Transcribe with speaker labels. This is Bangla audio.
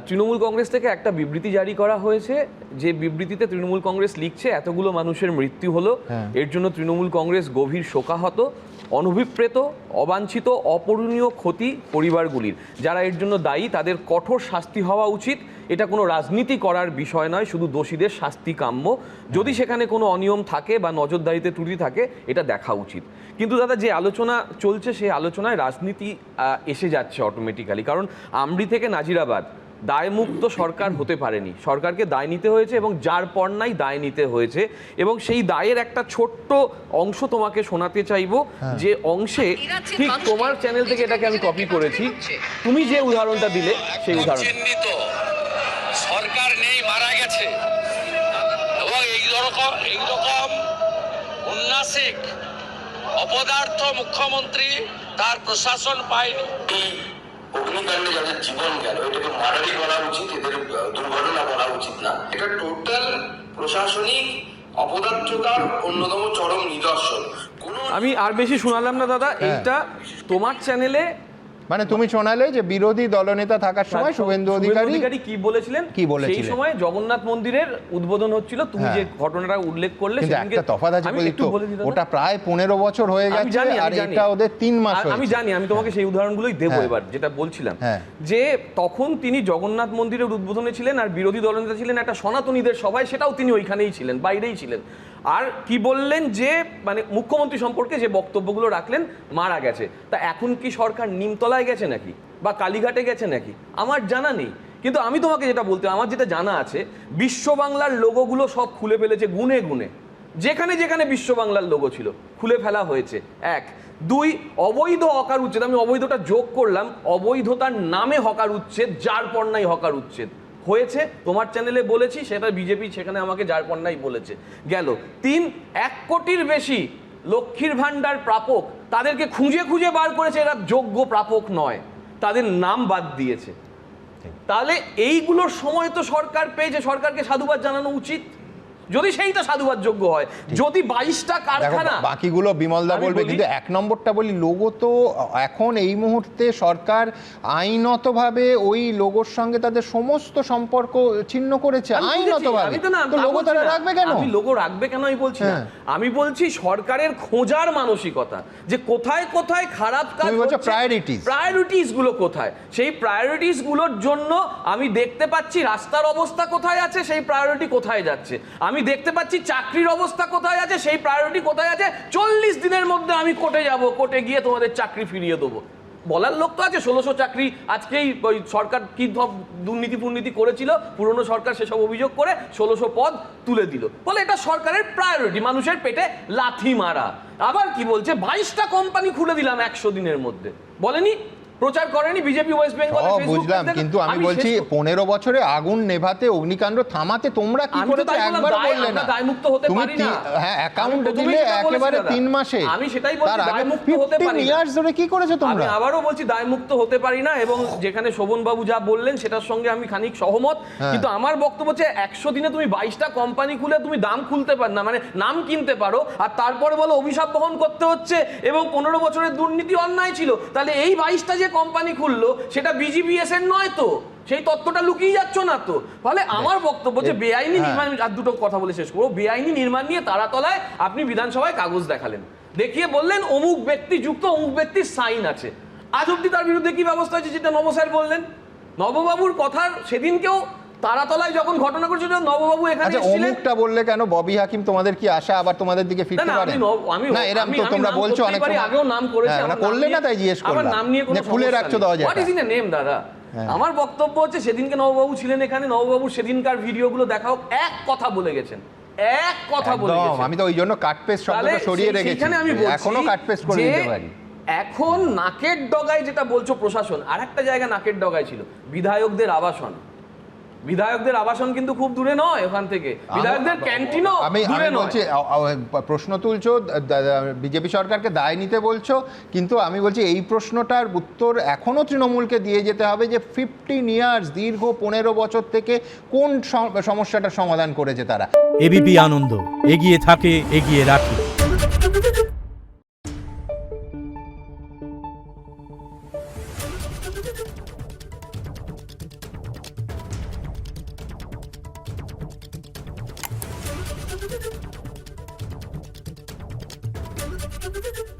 Speaker 1: তৃণমূল কংগ্রেস থেকে একটা বিবৃতি জারি করা হয়েছে, যে বিবৃতিতে তৃণমূল কংগ্রেস লিখছে এতগুলো মানুষের মৃত্যু হলো, এর জন্য তৃণমূল কংগ্রেস গভীর শোকাহত, অনভিপ্রেত, অবাঞ্ছিত, অপূরণীয় ক্ষতি পরিবারগুলির, যারা এর জন্য দায়ী তাদের কঠোর শাস্তি হওয়া উচিত। এটা কোনো রাজনীতি করার বিষয় নয়, শুধু দোষীদের শাস্তি কাম্য। যদি সেখানে কোনো অনিয়ম থাকে বা নজরদারিতে ত্রুটি থাকে এটা দেখা উচিত। কিন্তু দাদা, যে আলোচনা চলছে সেই আলোচনায় রাজনীতি এসে যাচ্ছে অটোমেটিক্যালি। কারণ আমরি থেকে নাজিরাবাদ দায়মুক্ত সরকার হতে পারেনি, সরকারকে দায় নিতে হয়েছে এবং যার পর নাই দায় নিতে হয়েছে। এবং সেই দায়ের একটা ছোট্ট অংশ তোমাকে শোনাতে চাইবো, যে অংশে ঠিক তোমার চ্যানেল থেকে এটাকে আমি কপি করেছি, তুমি যে উদাহরণটা দিলে সেই উদাহরণ।
Speaker 2: সরকার নেই, মারা গেছে, এবং এইরকম উন্নাসিক অপদার্থ মুখ্যমন্ত্রী তার প্রশাসন পায়নি। অগ্নিকাণ্ডে যাদের জীবন গেল এটাকে মারারি করা উচিত, এদের দুর্ঘটনা করা উচিত না। এটা টোটাল প্রশাসনিক অপদার্থতার অন্যতম চরম নিদর্শন।
Speaker 1: আমি আর বেশি শোনালাম না দাদা, এইটা তোমার চ্যানেলে
Speaker 3: মানে তুমি শোনালে যে বিরোধী দলনেতা থাকার সময় শুভেন্দু অধিকারী
Speaker 1: কি বলেছিলেন সেই সময় জগন্নাথ মন্দিরের উদ্বোধন হচ্ছিল, তুমি যে ঘটনাটা উল্লেখ করলে
Speaker 3: একটা তফাৎ আছে, ওটা প্রায় 15 বছর হয়ে গেছে আর এটা ওদের 3 মাস হয়েছে।
Speaker 1: আমি জানি, আমি তোমাকে সেই উদাহরণগুলোই দেবো এবার। যেটা বলছিলাম যে তখন তিনি জগন্নাথ মন্দিরের উদ্বোধনে ছিলেন আর বিরোধী দলনেতা ছিলেন একটা সনাতনীদের সভায়, সেটাও তিনি ওইখানেই ছিলেন, বাইরেই ছিলেন। আর কি বললেন যে মানে মুখ্যমন্ত্রী সম্পর্কে যে বক্তব্যগুলো রাখলেন, মারা গেছে। তা এখন কি সরকার নিমতলায় গেছে নাকি বা কালীঘাটে গেছে নাকি আমার জানা নেই। কিন্তু আমি তোমাকে যেটা বলতে, আমার যেটা জানা আছে, বিশ্ব বাংলার লোগোগুলো সব খুলে ফেলেছে গুনে গুনে, যেখানে যেখানে বিশ্ব বাংলার লোগো ছিল খুলে ফেলা হয়েছে। 1, 2, অবৈধ হকার উচ্ছেদ, আমি অবৈধটা যোগ করলাম, অবৈধতার নামে হকার উচ্ছেদ, যার পর নাই হকার উচ্ছেদ হয়েছে, তোমার চ্যানেলে বলেছি, সেটা বিজেপি সেখানে আমাকে যার পর নাই বলেছে। গেল 3, 1 কোটির বেশি লক্ষ্মীর ভাণ্ডার প্রাপক, তাদেরকে খুঁজে খুঁজে বার করেছে, এরা যোগ্য প্রাপক নয়, তাদের নাম বাদ দিয়েছে। তাহলে এইগুলোর সময় তো সরকার পেয়েছে, সরকারকে সাধুবাদ জানানো উচিত, যদি সেইটা সাধুবাদ যোগ্য হয়। যদি 22টা কারখানা,
Speaker 3: বাকিগুলো বিমলদা বলবে, কিন্তু 1 নম্বরটা বলি, লোগো তো এখন এই মুহূর্তে সরকার আইনতভাবে ওই লোগোর সঙ্গে তাদের সমস্ত সম্পর্ক ছিন্ন করেছে আইনতভাবে। তো লোগো তারা রাখবে কেন?
Speaker 1: আমি লোগো রাখবে কেন আমি বলছি না, আমি বলছি সরকারের খোঁজার মানসিকতা, যে কোথায় কোথায় খারাপ কাজ হচ্ছে, প্রায়োরিটিস গুলো কোথায়, সেই প্রায়োরিটিস গুলোর জন্য আমি দেখতে পাচ্ছি রাস্তার অবস্থা কোথায় আছে, সেই প্রায়োরিটি কোথায় যাচ্ছে। আমি দেখতে পাচ্ছি চাকরির অবস্থা কোথায় আছে, সেই প্রায়োরিটি কোথায় আছে। 40 দিনের মধ্যে আমি কোর্টে যাব, কোর্টে গিয়ে তোমাদের চাকরি ফিরিয়ে দেবো বলার লোক তো আছে। 1600 চাকরি আজকেই ওই সরকার কি দুর্নীতি করেছিল, পুরনো সরকার সেসব অভিযোগ করে 1600 পদ তুলে দিল, বলে এটা সরকারের প্রায়োরিটি, মানুষের পেটে লাথি মারা। আবার কি বলছে 22টা কোম্পানি খুলে দিলাম 100 দিনের মধ্যে, বলেনি? প্রচার করেনি বিজেপি ওয়েস্ট বেঙ্গল?
Speaker 3: বুঝলাম, কিন্তু আমি বলছি 15 বছরে আগুন নেভাতে, অগ্নিকাণ্ড থামাতে তোমরা কি করেছো একবার বললে না?
Speaker 1: দায়মুক্ত হতে পারি না।
Speaker 3: হ্যাঁ, অ্যাকাউন্ট দিলে একেবারে 3 মাসে।
Speaker 1: আমি সেটাই বলছি, দায়মুক্ত হতে পারি না।
Speaker 3: ইয়ার্স ধরে কি করেছো তোমরা?
Speaker 1: আমি আবারও বলছি দায়মুক্ত হতে পারি না, এবং যেখানে শোভন বাবু যা বললেন সেটার সঙ্গে আমি খানিক সহমত। কিন্তু আমার বক্তব্য হচ্ছে 100 দিনে তুমি 22টা কোম্পানি খুলে তুমি দাম খুলতে পার না, মানে নাম কিনতে পারো, আর তারপরে বলো অভিশাপ বহন করতে হচ্ছে এবং 15 বছরের দুর্নীতি অন্যায় ছিল। তাহলে এই 22টা যে কোম্পানি খুললো সেটা বিজিবিএস এর নয় তো, সেই তত্ত্বটা লুকিয়ে যাচ্ছ না তো। ফলে আমার বক্তব্য যে বেআইনি নির্মাণ, আর দুটো কথা বলে শেষ করবো, বেআইনি নির্মাণ নিয়ে তারাতলায় আপনি বিধানসভায় কাগজ দেখালেন, দেখিয়ে বললেন অমুক ব্যক্তি যুক্ত, অমুক ব্যক্তির সাইন আছে। আজ অব্দি তার বিরুদ্ধে কি ব্যবস্থা হয়েছে, যেটা নব স্যার বললেন, নববাবুর কথার সেদিনকেও তারাতলায় যখন ঘটনা করেছিল নববাবু এখানে এসেছিলেন।
Speaker 3: অমুকটা বললে কেন? ববি হাকিম তোমাদের কি আশা আবার তোমাদের দিকে ফিরতে পারে? না, এরকম তো তোমরা বলছো অনেক সময়,
Speaker 1: আগেও নাম করেছে,
Speaker 3: আমরা করলে না তাই জিজ্ঞেস করলাম,
Speaker 1: আমার নাম নিয়ে কোনো
Speaker 3: খুলে রাখছো দরজা।
Speaker 1: What is in a name দাদা? আমার বক্তব্য হচ্ছে সেদিনকে নববাবু ছিলেন এখানে, নববাবু সেদিনকার ভিডিওগুলো দেখাও, এক কথা বলে গেছেন, এক কথা বলে গেছেন।
Speaker 3: আমি তো ওই জন্য কাট পেস্ট শব্দটা সরিয়ে রেখেছি, এখনো কাট পেস্ট করে দিতে পারি।
Speaker 1: এখন নাকের ডগায় যেটা বলছো প্রশাসন, আর একটা জায়গা নাকের ডগায় ছিল বিধায়কদের আবাসন। বিধায়কদের আবাসন কিন্তু খুব দূরে নয় ওখান থেকে, বিধায়কদের ক্যান্টিনও দূরে নয়।
Speaker 3: বলছি প্রশ্ন তুলছো, বিজেপি সরকারকে দায় নিতে বলছো, কিন্তু আমি বলছি এই প্রশ্নটার উত্তর এখনো তৃণমূলকে দিয়ে যেতে হবে যে 15 ইয়ার্স, দীর্ঘ 15 বছর থেকে কোন সমস্যাটার সমাধান করেছে তারা।
Speaker 4: এবিপি আনন্দ, এগিয়ে থাকে, এগিয়ে রাখে।
Speaker 5: দেখুন।